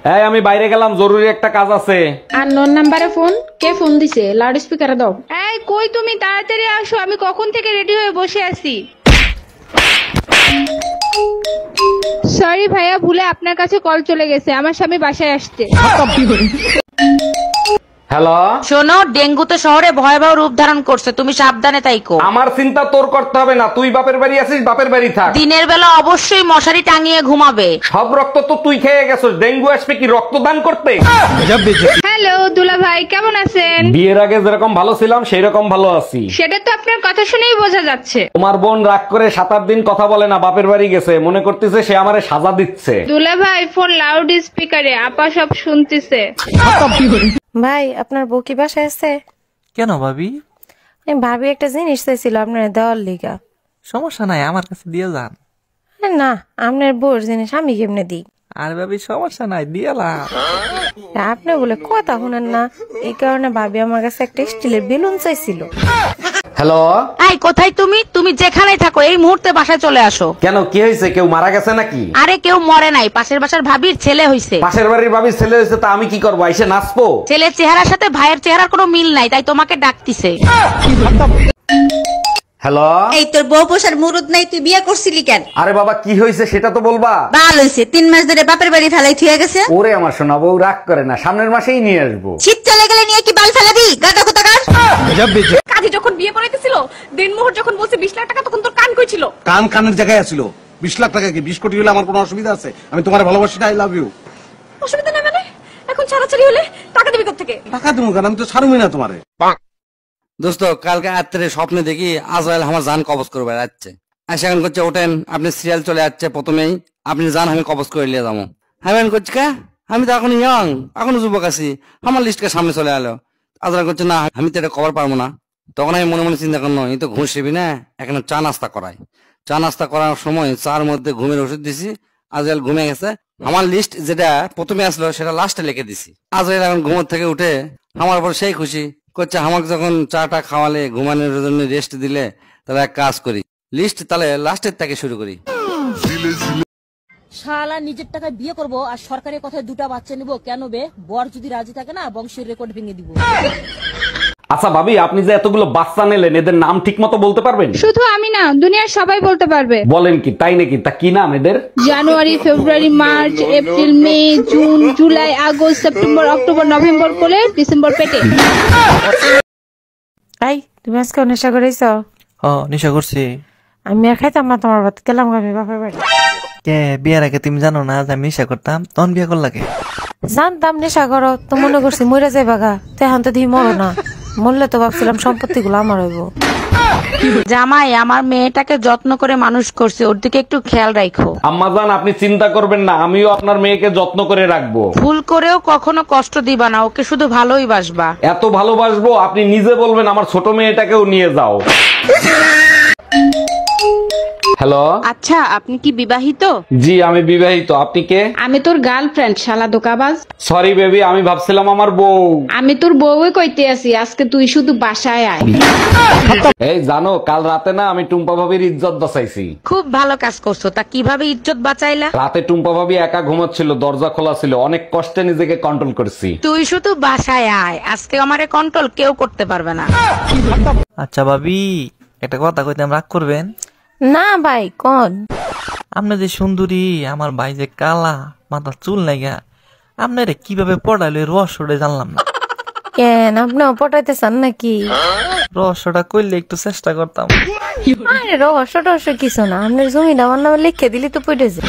এই আমি বাইরে গেলাম, জরুরি একটা কাজ আছে। আর নোন নাম্বারে ফোন, কে ফোন দিছে? লাউড স্পিকারে দাও। এই কই তুমি, তাড়াতাড়ি আসো, আমি কখন থেকে রেডি হয়ে বসে আছি। সরি ভাইয়া, ভুলে আপনার কাছে কল চলে গেছে, আমার স্বামী বাসায় আসছে। হ্যালো, শোনো, ডেঙ্গু তো শহরে ভয়াবহ রূপ ধারণ করছে, তুমি সাবধানে তাইকো। আমার চিন্তা তোর করতে হবে না, তুই বাপের বাড়ি আছিস, বাপের বাড়ি থাক। দিনের বেলা অবশ্যই মশারি টাঙিয়ে ঘুমাবে। সব রক্ত তো তুই খেয়ে গেছিস, ডেঙ্গু আসবে কি রক্তদান করতে? হ্যালো দুলা ভাই, কেমন আছেন? বিয়ের আগে যেরকম ভালো ছিলাম সেই রকম ভালো আছি। সেটা তো আপনার কথা শুনেই বোঝা যাচ্ছে। তোমার বোন রাগ করে 7-8 দিন কথা বলে না, বাপের বাড়ি গেছে, মনে করতেছে সে আমারে সাজা দিচ্ছে। দুলা ভাই ফোন লাউড স্পিকারে, আপা সব শুনতেছে। ভাই আপনার বউ কি বাসায় আছে? কেন ভাবি? আমি ভাবি একটা জিনিস চাইছিল আপনার দেওয়ার লিগা। সমস্যা নাই, আমার কাছে দিয়ে যান। না, আপনার বউর জিনিস আমি কেমনে দিই? আর ভাবি সমস্যা নাই, দিয়েলাম। আপনি বলে কথা শুনেন না, এই কারণে ভাবি আমার কাছে একটা স্টিলের বেলুন চাইছিল। হ্যালো, এই কোথায় তুমি? তুমি যেখানেই থাকো এই মুহূর্তে বাসায় চলে আসো। কেন, কি হয়েছে? কেউ মারা গেছে নাকি? আরে কেউ মরে নাই, পাশের বাসার ভাবির ছেলে হইছে। পাশের বাড়ির ভাবির ছেলে হয়েছে, তা আমি কি করবো? এসে নাচবো? ছেলের চেহারার সাথে ভাইয়ের চেহারার কোনো মিল নাই, তাই তোমাকে ডাকতিছে। হ্যালো, এই তোর বউ পোষার মুরুদ নাই, তুই বিয়ে করছিলি কেন? আরে বাবা কি হয়েছে সেটা তো বলবা। বাল হইছে, 3 মাস ধরে বাপের বাড়ি ফেলাই থুয়ে গেছে। ওরে আমার সোনা বউ, রাগ করে না, সামনের মাসেই নিয়ে আসবো। শীত চলে গেলে নিয়ে কি বাল ফেলাবি? গাদা কোথাকার। কাজী যখন বিয়ে করাইতেছিল, দিনমোহর যখন বলছে 20 লাখ টাকা, তখন তোর কান কই ছিল? কান কানের জায়গায় আছিল। 20 লাখ টাকা কি 20 কোটি হলে আমার কোনো অসুবিধা আছে? আমি তোমার ভালোবাসি, আই লাভ ইউ। অসুবিধা নেই মানে? এখন ছাড়াছাড়ি হলে টাকা দিবি কোত্থেকে? টাকা দেবো কেন? আমি তো ছাড়বই না তোমারে। দোস্ত, কালকে রাত্রে স্বপ্নে দেখি আজরাইল আমার জান কবজ করবে যাচ্ছে। আসে এখন করছে ওঠেন, আপনি সিরিয়াল চলে যাচ্ছে, প্রথমেই আপনি জান আমি কবজ করে নিয়ে যাবো। আমি এখন করছি কা, আমি তো এখন ইয়ং, এখনো যুবক আছি, আমার লিস্টকে সামনে চলে এলো। আজরাইল করছে না, আমি তো এটা কভার পারবো না। তখন আমি মনে মনে চিন্তা করলাম, এই তো ঘুষ দিবি না, এখানে চা নাস্তা করাই। চা নাস্তা করার সময় চার মধ্যে ঘুমের ওষুধ দিছি, আজরাইল ঘুমে গেছে। আমার লিস্ট যেটা প্রথমে আসলো সেটা লাস্টে লিখে দিছি। আজরাইল এখন ঘুমোর থেকে উঠে আমার উপর সেই খুশি করছে, আমাকে যখন চাটা খাওয়ালে, ঘুমানোর জন্য রেস্ট দিলে, তাহলে এক কাজ করি, লিস্ট তাহলে লাস্টের থেকে শুরু করি। শালা নিজের টাকায় বিয়ে করব আর সরকারি কথায় 2টা বাচ্চা নিব কেন বে? বর যদি রাজি থাকে না, বংশের রেকর্ড ভেঙে দিব। আচ্ছা ভাবি, আপনি যে এতগুলো বাচ্চা নিলেন, এদের নাম ঠিক মতো বলতে পারবেন? শুধু আমি না, দুনিয়ার সবাই বলতে পারবে। বলেন কি, তাই নাকি? তা কি নাম এদের? January, February, March, April, May, June, July, August, September, October, November কোলে, ডিসেম্বর পেটে। তাই তুমি আজকে নেশা করেছ? নেশা করছি। আমি আর খাইতাম না তোমার ভাত, গেলাম আমি বাপের বাড়ি। কে বিয়ের আগে তুমি জানো না যে আমি নেশা করতাম? তখন বিয়ে করলাকে? জানতাম নেশা করো তো, মনে করছি মরে যাই বাগা, তো এখন তো দিই মরো না। মরলে তো ভাবছিলাম সম্পত্তি গুলো আমার হইব। জামাই, আমার মেয়েটাকে যত্ন করে মানুষ করছে, ওর দিকে একটু খেয়াল রাখো। আম্মাজান আপনি চিন্তা করবেন না, আমিও আপনার মেয়েকে যত্ন করে রাখবো। ভুল করেও কখনো কষ্ট দিবা না, ওকে শুধু ভালোই বাসবা। এত ভালোবাসবো আপনি নিজে বলবেন আমার ছোট মেয়েটাকেও নিয়ে যাও। হ্যালো, আচ্ছা আপনি কি বিবাহিত? জি আমি বিবাহিত। আপনি কে? আমি তোর গার্লফ্রেন্ড, শালা দোকাবাজ। সরি বেবি, আমি ভাবছিলাম আমার বউ। আমি তোর বউই কইতে আছি, আজকে তুই শুধু বাসায় আয়। এই জানো, কাল রাতে না আমি টুম্পা ভাবির ইজ্জত বাঁচাইছি। খুব ভালো কাজ করছো। তা কিভাবে ইজ্জত বাঁচাইলা? রাতে টুম্পা ভাবি একা ঘুমাচ্ছিল, দরজা খোলা ছিল, অনেক কষ্টে নিজেকে কন্ট্রোল করছি। তুই শুধু বাসায় আয়, আজকে আমারে কন্ট্রোল কেউ করতে পারবে না। আচ্ছা ভাবি, একটা কথা কইতে রাগ করবেন না ভাই কোন? আপনি যে সুন্দরী, আমার ভাই যে কালা, মাথা চুল নাইগা, আপনারে কিভাবে পড়াইলে রহস্যটা জানলাম না। কেন আপনিও পটাইতে চান নাকি? রহস্যটা করলে একটু চেষ্টা করতাম। আরে রহস্য টহস্য কিছু না, আপনার জমিটা আমার নামে লিখে দিলি তো পড়ে যায়।